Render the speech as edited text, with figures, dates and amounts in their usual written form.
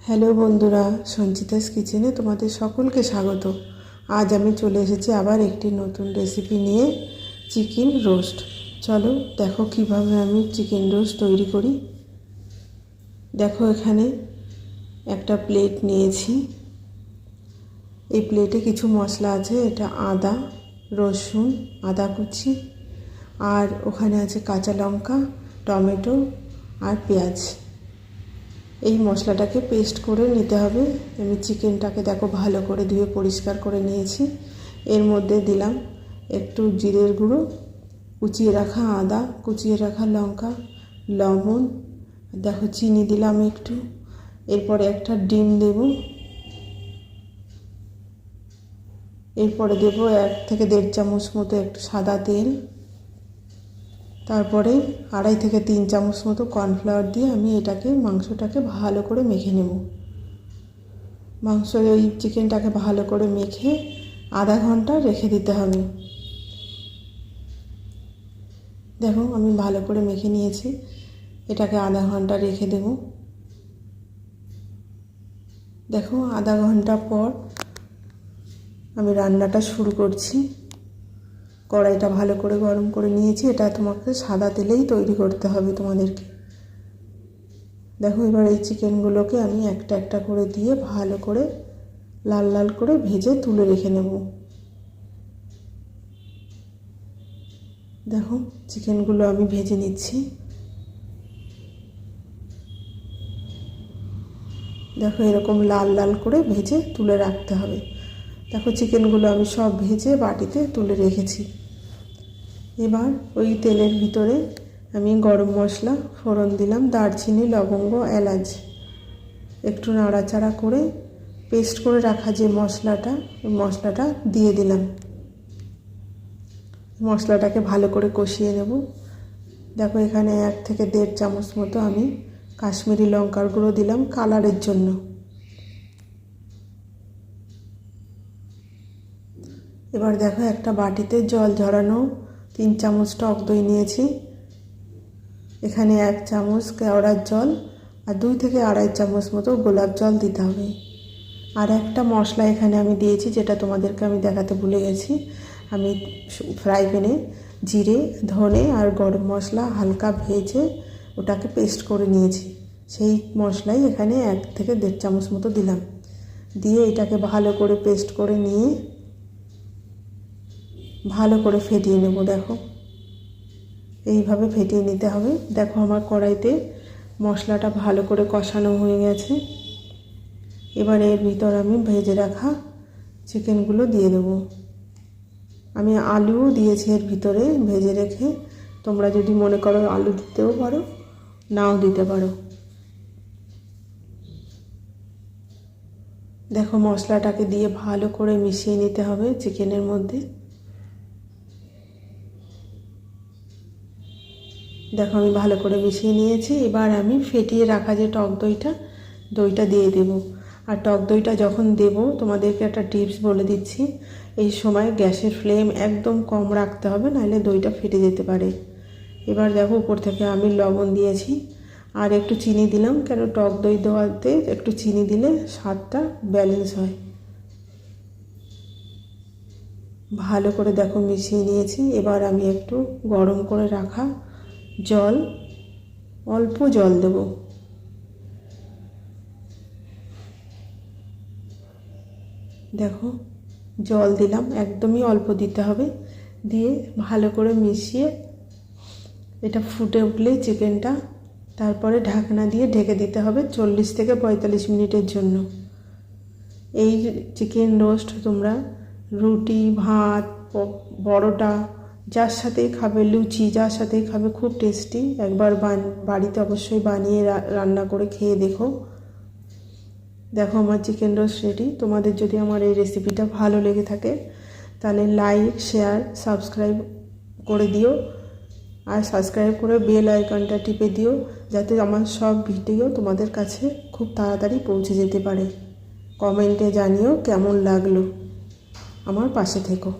Hello বন্ধুরা, সঞ্চিতাস কিচেনে তোমাদের সকলকে স্বাগত। আজ আমি চলে এসেছি আবার একটি নতুন রেসিপি নিয়ে, চিকেন রোস্ট। চলো দেখো কিভাবে আমি চিকেন রোস্ট তৈরি করি। দেখো এখানে একটা প্লেট নিয়েছি। এই প্লেটে কিছু মশলা আছে। এটা আদা, রসুন, আদা কুচি, আর ওখানে আছে কাঁচা লঙ্কা, টমেটো আর পেঁয়াজ। এই মশলাটাকে পেস্ট করে নিতে হবে। আমি চিকেনটাকে দেখো ভালো করে ধুয়ে পরিষ্কার করে নিয়েছি। এর মধ্যে দিলাম একটু জিরের গুঁড়ো, কুচিয়ে রাখা আদা, কুচিয়ে রাখা লঙ্কা, লবণ, দেখো চিনি দিলাম একটু। এরপরে একটা ডিম দেব। এরপরে দেব 1 থেকে 1.5 চামচ মতো একটু সাদা তেল। তারপরে 2.5 থেকে 3 চামচ মতো কর্নফ্লাওয়ার দিয়ে আমি মাংসটাকে ভালো করে মেখে নেব। এই চিকেনটাকে ভালো করে মেখে আধা ঘন্টা রেখে দিতে হবে। দেখো আমি ভালো করে মেখে নিয়েছি। এটাকে আধা ঘন্টা রেখে দেব। দেখো আধা ঘন্টা পর আমি রান্নাটা শুরু করছি। কড়াইটা ভালো করে গরম করে নিয়েছি। এটা তোমাকে সাদা তেলেই তৈরি করতে হবে তোমাদেরকে। দেখো এবার এই চিকেনগুলোকে আমি একটা একটা করে দিয়ে ভালো করে লাল লাল করে ভেজে তুলে রেখে নেব। দেখো চিকেনগুলো আমি ভেজে নিচ্ছি। দেখো এরকম লাল লাল করে ভেজে তুলে রাখতে হবে। দেখো চিকেনগুলো আমি সব ভেজে বাটিতে তুলে রেখেছি। এবার ওই তেলের ভিতরে আমি গরম মশলা ফোড়ন দিলাম, দারচিনি, লবঙ্গ, এলাচ। একটু নাড়াচাড়া করে পেস্ট করে রাখা যে মশলাটা দিয়ে দিলাম। মশলাটাকে ভালো করে কষিয়ে নেব। দেখো এখানে 1 থেকে 1.5 চামচ মতো আমি কাশ্মীরি লঙ্কার গুঁড়ো দিলাম কালারের জন্য। এবার দেখো একটা বাটিতে জল ঝরানো 3 চামচ টক দই নিয়েছি। এখানে 1 চামচ কেওড়ার জল আর 2 থেকে 2.5 চামচ মতো গোলাপ জল দিতে হবে। আর একটা মশলা এখানে আমি দিয়েছি, যেটা তোমাদেরকে আমি দেখাতে ভুলে গেছি। আমি ফ্রাই প্যানে জিরে, ধনে আর গরম মশলা হালকা ভেজে ওটাকে পেস্ট করে নিয়েছি। সেই মশলাই এখানে 1 থেকে 1.5 চামচ মতো দিলাম। দিয়ে এটাকে ভালো করে পেস্ট করে নিয়ে ভালো করে ফেটিয়ে নেব। দেখো এইভাবে ফেটিয়ে নিতে হবে। দেখো আমার কড়াইতে মশলাটা ভালো করে কষানো হয়ে গেছে। এবার এর ভিতর আমি ভেজে রাখা চিকেনগুলো দিয়ে দেবো। আমি আলুও দিয়েছি এর ভিতরে ভেজে রেখে। তোমরা যদি মনে করো আলু দিতেও পারো, নাও দিতে পারো। দেখো মশলাটাকে দিয়ে ভালো করে মিশিয়ে নিতে হবে চিকেনের মধ্যে। দেখো আমি ভালো করে মিশিয়ে নিয়েছি। এবার আমি ফেটিয়ে রাখা যে টক দইটা দিয়ে দেব। আর টক দইটা যখন দেব তোমাদেরকে একটা টিপস বলে দিচ্ছি। এই সময় গ্যাসের ফ্লেম একদম কম রাখতে হবে, নাহলে দইটা ফেটে যেতে পারে। এবার দেখো উপর থেকে আমি লবণ দিয়েছি আর একটু চিনি দিলাম, কেন টক দই দেওয়াতে একটু চিনি দিলে স্বাদটা ব্যালেন্স হয়। ভালো করে দেখো মিশিয়ে নিয়েছি। এবার আমি একটু গরম করে রাখা অল্প জল দেব। দেখো জল দিলাম, একদমই অল্প দিতে হবে। দিয়ে ভালো করে মিশিয়ে এটা ফুটে উঠলে চিকেনটা তারপরে ঢাকনা দিয়ে ঢেকে দিতে হবে 40 থেকে 45 মিনিটের জন্য। এই চিকেন রোস্ট তোমরা রুটি, ভাত, পরোটা যার সাথেই খাবে, লুচি যার সাথেই খাবে, খুব টেস্টি। একবার বাড়িতে অবশ্যই বানিয়ে রান্না করে খেয়ে দেখো। দেখো আমার চিকেন রোস্ট রেডি। তোমাদের যদি আমার এই রেসিপিটা ভালো লেগে থাকে তাহলে লাইক, শেয়ার, সাবস্ক্রাইব করে দিও। আর সাবস্ক্রাইব করে বেল আইকনটা টিপে দিও, যাতে আমার সব ভিডিও তোমাদের কাছে খুব তাড়াতাড়ি পৌঁছে যেতে পারে। কমেন্টে জানিও কেমন লাগলো। আমার পাশে থেকো।